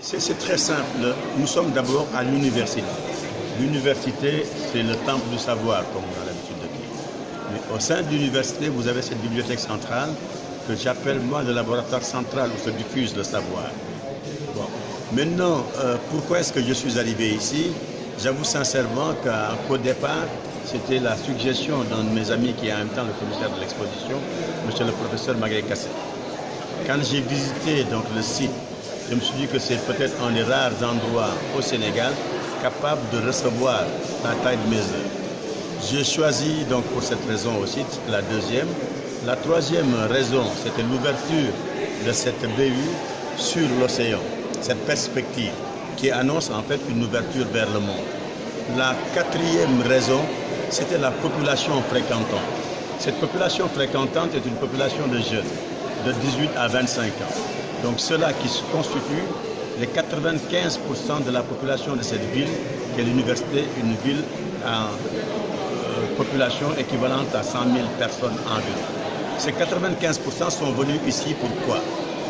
C'est très simple. Nous sommes d'abord à l'université. L'université, c'est le temple du savoir, comme on a l'habitude de dire. Mais au sein de l'université, vous avez cette bibliothèque centrale que j'appelle moi le laboratoire central où se diffuse le savoir. Bon. Maintenant, pourquoi est-ce que je suis arrivé ici? J'avoue sincèrement qu'au départ, c'était la suggestion d'un de mes amis qui est en même temps le commissaire de l'exposition, monsieur le professeur Magaye Kassé. Quand j'ai visité donc, le site, je me suis dit que c'est peut-être un des rares endroits au Sénégal capable de recevoir la taille de mes œuvres. J'ai choisi donc pour cette raison aussi, c'était la deuxième. La troisième raison, c'était l'ouverture de cette BU sur l'océan, cette perspective qui annonce en fait une ouverture vers le monde. La quatrième raison, c'était la population fréquentante. Cette population fréquentante est une population de jeunes de 18 à 25 ans. Donc ceux-là qui se constituent les 95% de la population de cette ville, qui est l'université, une ville à population équivalente à 100 000 personnes environ. Ces 95% sont venus ici pourquoi?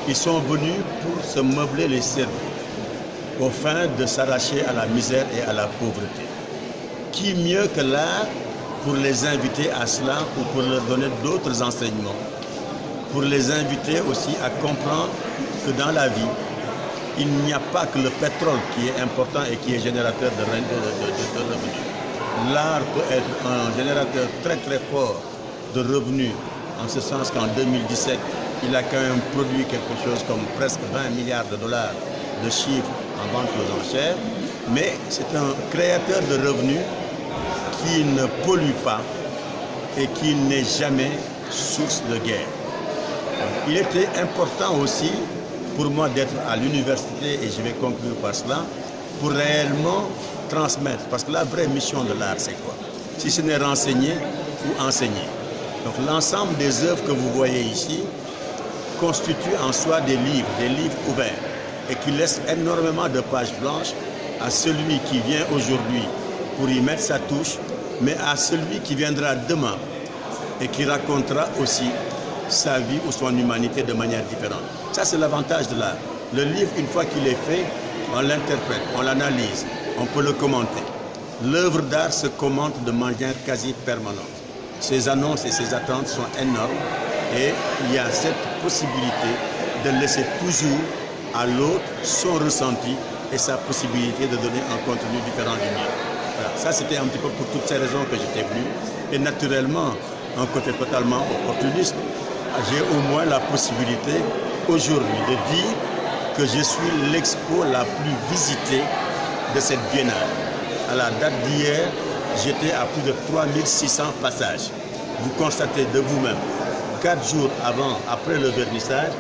Ils sont venus pour se meubler les cerveaux, au fin de s'arracher à la misère et à la pauvreté. Qui mieux que l'art pour les inviter à cela ou pour leur donner d'autres enseignements, pour les inviter aussi à comprendre que dans la vie, il n'y a pas que le pétrole qui est important et qui est générateur de revenus. L'art peut être un générateur très très fort de revenus, en ce sens qu'en 2017, il a quand même produit quelque chose comme presque 20 milliards de dollars de chiffres en vente aux enchères, mais c'est un créateur de revenus qui ne pollue pas et qui n'est jamais source de guerre. Il était important aussi pour moi d'être à l'université, et je vais conclure par cela, pour réellement transmettre. Parce que la vraie mission de l'art, c'est quoi? Si ce n'est renseigner ou enseigner. Donc l'ensemble des œuvres que vous voyez ici constituent en soi des livres ouverts, et qui laissent énormément de pages blanches à celui qui vient aujourd'hui pour y mettre sa touche, mais à celui qui viendra demain et qui racontera aussi sa vie ou son humanité de manière différente. Ça, c'est l'avantage de l'art. Le livre, une fois qu'il est fait, on l'interprète, on l'analyse, on peut le commenter. L'œuvre d'art se commente de manière quasi permanente. Ses annonces et ses attentes sont énormes et il y a cette possibilité de laisser toujours à l'autre son ressenti et sa possibilité de donner un contenu différent du mien. Voilà. Ça, c'était un petit peu pour toutes ces raisons que j'étais venu. Et naturellement, un côté totalement opportuniste, j'ai au moins la possibilité aujourd'hui de dire que je suis l'expo la plus visitée de cette biennale. À la date d'hier, j'étais à plus de 3600 passages. Vous constatez de vous-même, 4 jours après le vernissage,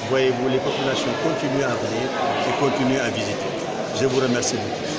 voyez-vous, les populations continuent à venir et continuent à visiter. Je vous remercie beaucoup.